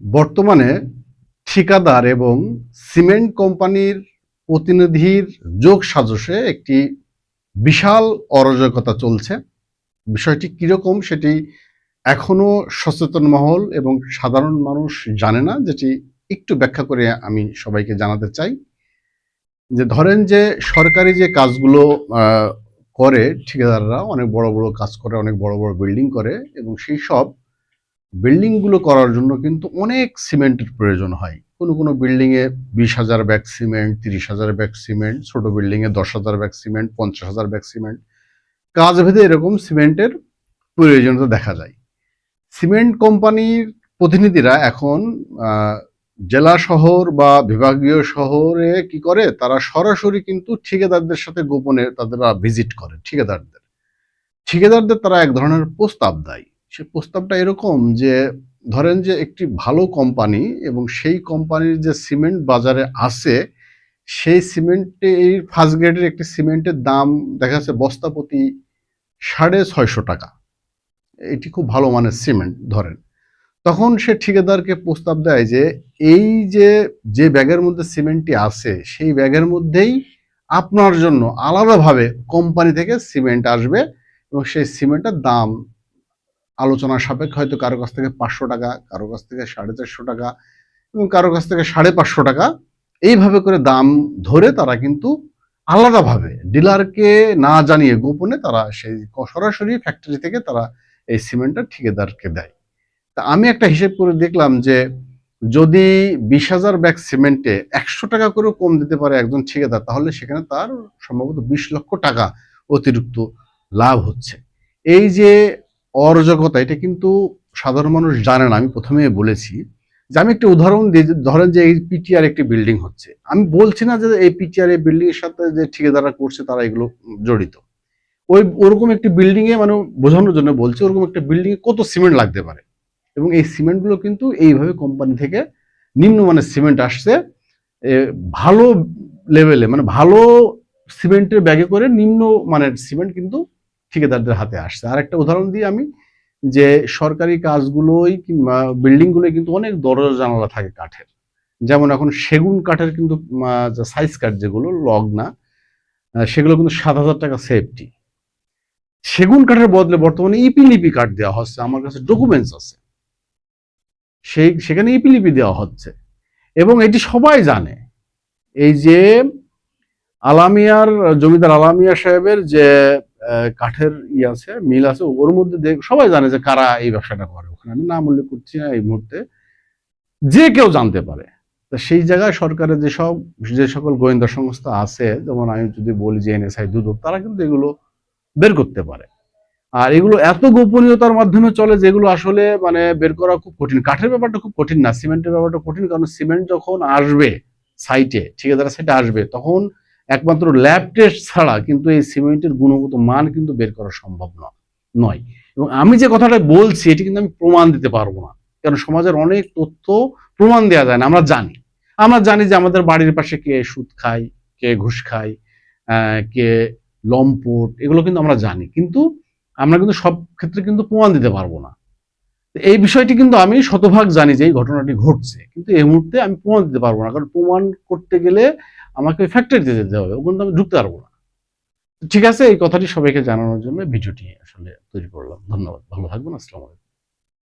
বর্তমানে ঠিকাদার এবং সিমেন্ট কোম্পানির প্রতিনিধির যোগ সাজশে একটি বিশাল অরাজকতা চলছে। বিষয়টি কিরকম সেটি এখনো সচেতন মহল এবং সাধারণ মানুষ জানে না, যেটি একটু ব্যাখ্যা করে আমি সবাইকে জানাতে চাই। যে ধরেন যে সরকারি যে কাজগুলো করে ঠিকাদাররা, অনেক বড় বড় কাজ করে, অনেক বড় বড় বিল্ডিং করে, এবং সেই সব বিল্ডিংগুলো করার জন্য কিন্তু অনেক সিমেন্টের প্রয়োজন হয়। কোনো বিল্ডিংয়ে 20,000 ব্যাগ সিমেন্ট, 30,000 ব্যাগ সিমেন্ট, ছোট বিল্ডিংয়ে 10,000 ব্যাগ সিমেন্ট, 50,000 ব্যাগ সিমেন্ট, কাজ ভেদে এরকম সিমেন্টের প্রয়োজনীয়তা দেখা যায়। সিমেন্ট কোম্পানির প্রতিনিধিরা এখন জেলা শহর বা বিভাগীয় শহরে কি করে, তারা সরাসরি কিন্তু ঠিকাদারদের সাথে গোপনে তারা ভিজিট করে। ঠিকাদারদের তারা এক ধরনের প্রস্তাব দেয়। সে প্রস্তাবটা এরকম যে, ধরেন যে একটি ভালো কোম্পানি এবং সেই কোম্পানির যে সিমেন্ট বাজারে আছে, সেই সিমেন্টের ফার্স্ট গ্রেডের একটি সিমেন্টের দাম দেখা যাচ্ছে বস্তা প্রতি 650 টাকা। এটি খুব ভালো মানের সিমেন্ট ধরেন। তখন সে ঠিকাদারকে প্রস্তাব দেয় যে এই যে ব্যাগের মধ্যে সিমেন্টটি আছে, সেই ব্যাগের মধ্যেই আপনার জন্য আলাদাভাবে কোম্পানি থেকে সিমেন্ট আসবে, এবং সেই সিমেন্টের দাম আলোচনার সাপেক্ষে হয়তো কারো কাছ থেকে 500 টাকা, কারো কাছ থেকে 450 টাকা, এবং কারো কাছ থেকে 550 টাকা, এইভাবে করে দাম ধরে তারা কিন্তু আলাদাভাবে ডিলারকে না জানিয়ে গোপনে তারা সেই সরাসরি ফ্যাক্টরি থেকে তারা এই সিমেন্টটা ঠিকাদারকে দেয়। তা আমি একটা হিসেব করে দেখলাম যে যদি 20,000 ব্যাগ সিমেন্টে 100 টাকা করেও কম দিতে পারে একজন ঠিকাদার, তাহলে সেখানে তার সম্ভবত 20 লক্ষ টাকা অতিরিক্ত লাভ হচ্ছে। এই যে অরাজকতা, এটা কিন্তু সাধারণ মানুষ জানে না। আমি প্রথমেই বলেছি যে, আমি একটা উদাহরণ দিই। ধরেন যে এই পিটিআর একটি বিল্ডিং হচ্ছে, আমি বলছি না যে এই পিটিআর এই বিল্ডিং এর সাথে যে ঠিকাদাররা করছে তারা এগুলো জড়িত। ওরকম একটি বিল্ডিং এ, মানে বোঝানোর জন্য বলছি, ওরকম একটা বিল্ডিং এ কত সিমেন্ট লাগতে পারে, এবং এই সিমেন্টগুলো কিন্তু এইভাবে কোম্পানি থেকে নিম্নমানের সিমেন্ট আসছে, ভালো লেভেলে, মানে ভালো সিমেন্টের ব্যাগে করে নিম্ন মানের সিমেন্ট কিন্তু ঠিকাদারদের হাতে আসছে। আর একটা উদাহরণ দিই আমি, যে সরকারি কাজগুলোই কিংবা বিল্ডিংগুলোই কিন্তু অনেক দরজা জানালা থাকে কাঠের। যেমন এখন সেগুন কাঠের কিন্তু সাইজ কাঠ, যেগুলো লগ না, সেগুলো কিন্তু 7,000 টাকা সেফটি। সেগুন কাঠের বদলে বর্তমানে ইপিলিপি কাঠ দেওয়া হচ্ছে, আমার কাছে ডকুমেন্টস আছে, সেখানে ইপিলিপি দেওয়া হচ্ছে। এবং এটি সবাই জানে। এই যে আলামিয়ার জমিদার আলামিয়া সাহেবের যে কাঠের আছে, মিল আছে, ওর মধ্যে সবাই জানে যে কারা এই ব্যবসাটা করে। ওখানে আমি নাম উল্লেখ করছি না এই মুহূর্তে, যে কেউ জানতে পারে। তা সেই জায়গায় সরকারের যে সকল গোয়েন্দা সংস্থা আছে, যেমন আমি যদি বলি যে এনএসআই, দুদক, তারা কিন্তু এগুলো বের করতে পারে। আর এগুলো এত গোপনীয়তার মাধ্যমে চলে যেগুলো আসলে মানে বের করা খুব কঠিন। কাঠের ব্যাপারটা খুব কঠিন না, সিমেন্টের ব্যাপারটা কঠিন। কারণ সিমেন্ট যখন আসবে সাইটে, ঠিকাদার সাইটে আসবে, তখন একমাত্র ল্যাব টেস্ট ছাড়া কিন্তু এই সিমেন্টের গুণগত মান কিন্তু বের করা সম্ভব নয়। এবং আমি যে কথাটা বলছি এটি কিন্তু আমি প্রমাণ দিতে পারবো না, কারণ সমাজের অনেক তথ্য প্রমাণ দেওয়া যায় না। আমরা জানি যে আমাদের বাড়ির পাশে কে সুদ খায়, কে ঘুষ খায়, কে লম্পট, এগুলো কিন্তু আমরা জানি, কিন্তু আমরা কিন্তু সব ক্ষেত্রে কিন্তু প্রমাণ দিতে পারবো না। এই বিষয়টি কিন্তু আমি শতভাগ জানি যে এই ঘটনাটি ঘটছে, কিন্তু এই মুহূর্তে আমি প্রমাণ দিতে পারবো না, কারণ প্রমাণ করতে গেলে আমাকে ফ্যাক্টরিতে যেতে হবে, ওখানে আমি ঢুকতে পারবো না। ঠিক আছে, এই কথাটি সবাইকে জানানোর জন্য ভিডিওটি আসলে তৈরি করলাম। ধন্যবাদ, ভালো থাকবেন, আসসালামু আলাইকুম।